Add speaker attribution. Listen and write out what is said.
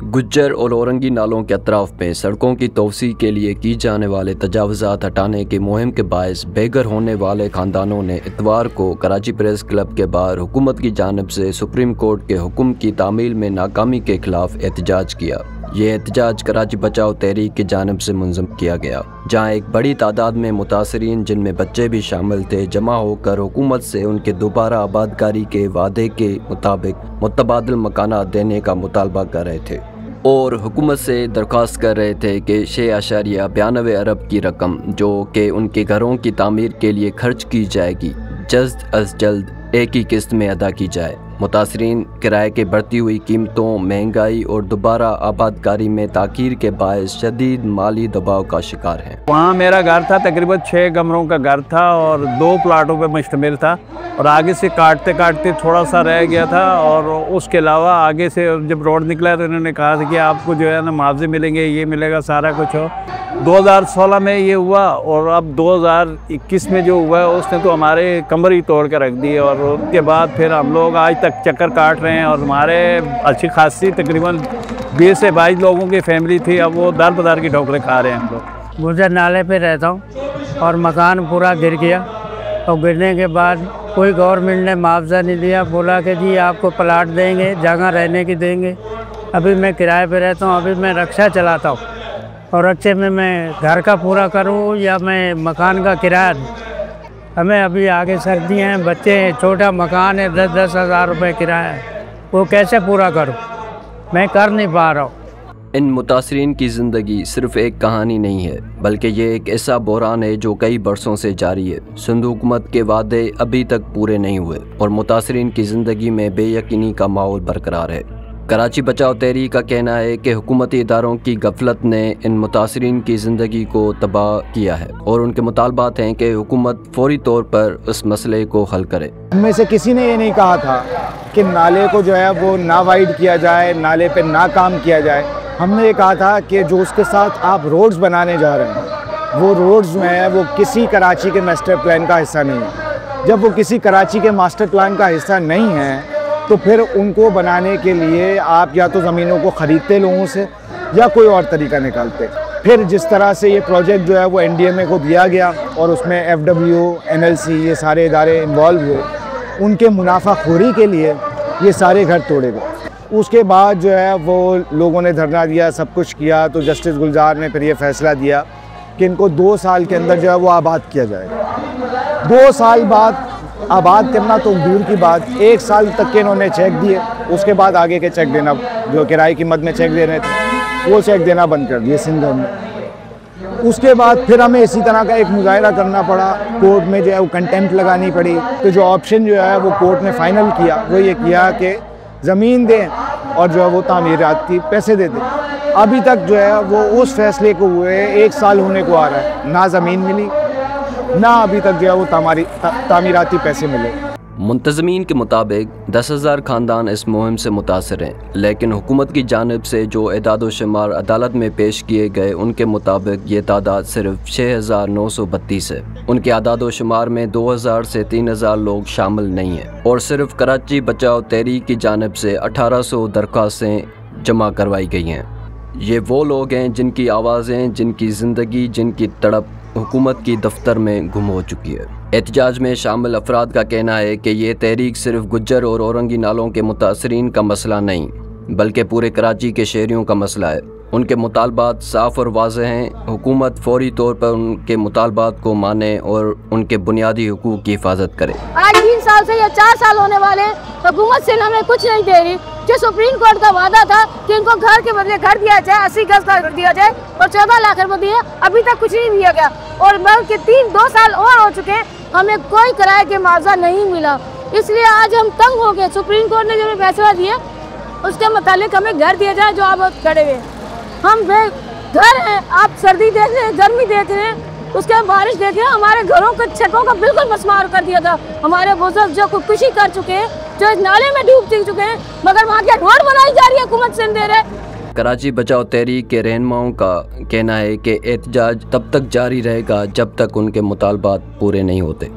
Speaker 1: गुज्जर और औरंगी नालों के अतराफ में सड़कों की तोसी के लिए की जाने वाले तजावुज़ात हटाने की मुहिम के बायस बेघर होने वाले खानदानों ने इतवार को कराची प्रेस क्लब के बाहर हुकूमत की जानिब से सुप्रीम कोर्ट के हुक्म की तामील में नाकामी के खिलाफ एहतजाज किया। ये एहतजाज कराची बचाओ तहरीक की जानिब से मुनज़्ज़म किया गया, जहाँ एक बड़ी तादाद में मुतासरीन, जिनमें बच्चे भी शामिल थे, जमा होकर हुकूमत से उनके दोबारा आबादकारी के वादे के मुताबिक मुतबादिल मकानात देने का मुतालबा कर रहे थे और हुकूमत से दरख्वास्त कर रहे थे कि 6.92 अरब की रकम जो कि उनके घरों की तामीर के लिए खर्च की जाएगी, जल्द अज जल्द एक ही किस्त में अदा की जाए। मुतासरीन किराए के बढ़ती हुई कीमतों, महंगाई और दोबारा आबादकारी में ताख़ीर के बायस शदीद माली दबाव का शिकार हैं।
Speaker 2: वहाँ मेरा घर था, तकरीबन 6 कमरों का घर था और 2 प्लाटों पर मुश्तमिल था और आगे से काटते काटते थोड़ा सा रह गया था। और उसके अलावा आगे से जब रोड निकला तो उन्होंने कहा था कि आपको जो है ना मुआवजे मिलेंगे, ये मिलेगा, सारा कुछ हो। 2016 में ये हुआ और अब 2021 में जो हुआ है उसने तो हमारे कमर ही तोड़ कर रख दी। और उसके बाद फिर हम लोग आज तक चक्कर काट रहे हैं और हमारे अच्छी खासी तकरीबन 20 से 22 लोगों की फैमिली थी, अब वो दर बदर की ठोकरें खा रहे हैं हम लोग।
Speaker 3: गुजर नाले पे रहता हूँ और मकान पूरा गिर गया और गिरने के बाद कोई गवर्नमेंट ने मुआवजा नहीं दिया, बोला कि जी आपको प्लाट देंगे, जगह रहने की देंगे। अभी मैं किराए पे रहता हूँ, अभी मैं रिक्शा चलाता हूँ और रिक्शे में मैं घर का पूरा करूँ या मैं मकान का किराया दूँ। हमें अभी आगे सर्दियाँ हैं, बच्चे हैं, छोटा मकान है, 10-10 हज़ार रुपये किराया है, वो कैसे पूरा करूँ? मैं कर नहीं पा रहा हूँ।
Speaker 1: इन मुतासरीन की ज़िंदगी सिर्फ एक कहानी नहीं है, बल्कि ये एक ऐसा बहरान है जो कई बरसों से जारी है। सिंध हुकूमत के वादे अभी तक पूरे नहीं हुए और मुतासरीन की ज़िंदगी में बेयकीनी का माहौल बरकरार है। कराची बचाओ तहरीक का कहना है कि हुकूमती इदारों की गफलत ने इन मुतासरीन की ज़िंदगी को तबाह किया है और उनके मुतालबात हैं कि हुकूमत फौरी तौर पर इस मसले को हल करे।
Speaker 4: इनमें से किसी ने ये नहीं कहा था कि नाले को जो है वो ना वाइड किया जाए, नाले पे ना काम किया जाए। हमने ये कहा था कि जो उसके साथ आप रोड्स बनाने जा रहे हैं, वो रोड्स जो हैं वो किसी कराची के मास्टर प्लान का हिस्सा नहीं है। जब वो किसी कराची के मास्टर प्लान का हिस्सा नहीं है तो फिर उनको बनाने के लिए आप या तो ज़मीनों को ख़रीदते लोगों से या कोई और तरीका निकालते। फिर जिस तरह से ये प्रोजेक्ट जो है वो NDMA को दिया गया और उसमें FWO, NLC ये सारे इदारे इन्वॉल्व हुए, उनके मुनाफाखोरी के लिए ये सारे घर तोड़े गए। उसके बाद जो है वो लोगों ने धरना दिया, सब कुछ किया, तो जस्टिस गुलजार ने फिर ये फ़ैसला दिया कि इनको 2 साल के अंदर जो है वो आबाद किया जाएगा। 2 साल बाद आबाद करना तो दूर की बात, 1 साल तक के इन्होंने चेक दिए, उसके बाद आगे के चेक देना, जो किराए की मद में चेक दे रहे थे वो चेक देना बंद कर दिए सिंध में। उसके बाद फिर हमें इसी तरह का एक मुजाहिरा करना पड़ा, कोर्ट में जो है वो कंटेम्प्ट लगानी पड़ी। तो जो ऑप्शन जो है वो कोर्ट ने फाइनल किया, वो ये किया कि ज़मीन दें और जो है वो तामीराती पैसे दे दें। अभी तक जो है वो उस फैसले को हुए 1 साल होने को आ रहा है, ना ज़मीन मिली ना अभी तक जो है वो तामीराती पैसे मिले।
Speaker 1: मुंतज़मीन के मुताबिक 10,000 ख़ानदान इस मुहिम से मुतासर हैं, लेकिन हुकूमत की जानिब से जो एदाद व शुमार अदालत में पेश किए गए उनके मुताबिक ये तादाद सिर्फ 6,932 है। उनके आदाद व शुमार में 2,000 से 3,000 लोग शामिल नहीं हैं और सिर्फ कराची बचाओ तहरीक की जानिब से 1800 दरख्वास्तें जमा करवाई गई हैं। ये वो लोग हैं जिनकी आवाज़ें, जिनकी ज़िंदगी, जिनकी तड़प हुकूमत की दफ्तर में गुम हो चुकी है। एहतजाज में शामिल अफराद का कहना है कि ये तहरीक सिर्फ गुज्जर और औरंगी नालों के मुतासरीन का मसला नहीं, बल्कि पूरे कराची के शहरियों का मसला है। उनके मुतालबात साफ़ और वाज़ेह हैं। हुकूमत फौरी तौर पर उनके मुतालबात को माने और उनके बुनियादी हुकूक की हिफाजत करे।
Speaker 5: आज 3 साल से या 4 साल होने वाले हुकूमत से हमें कुछ नहीं दे रही। जो सुप्रीम कोर्ट का वादा था कि इनको घर के बदले घर दिया जाए, 80 गज का घर दिया जाए और 14 लाख रुपए दिए, अभी तक कुछ नहीं दिया गया और बल्कि 2 साल और हो चुके हैं, हमें कोई किराए के मुआवजा नहीं मिला। इसलिए आज हम तंग हो गए। सुप्रीम कोर्ट ने जो फैसला दिया उसके मुताबिक हमें घर दिया जाए जो आप खड़े हुए। हम घर हैं, आप सर्दी देख रहे हैं, गर्मी देख रहे हैं, उसके बाद बारिश देख रहे हैं। हमारे घरों के छतों का बिल्कुल मसमार कर दिया था। हमारे बुजुर्ग जो खुदकुशी कर चुके हैं, जो इस नाले में डूब चुके हैं, मगर वहाँ की रोड बनाई जा रही है, हुकूमत से दे रहे।
Speaker 1: कराची बचाओ तहरीक के रहनुमाओं का कहना है कि एहतजाज तब तक जारी रहेगा जब तक उनके मुतालबात पूरे नहीं होते।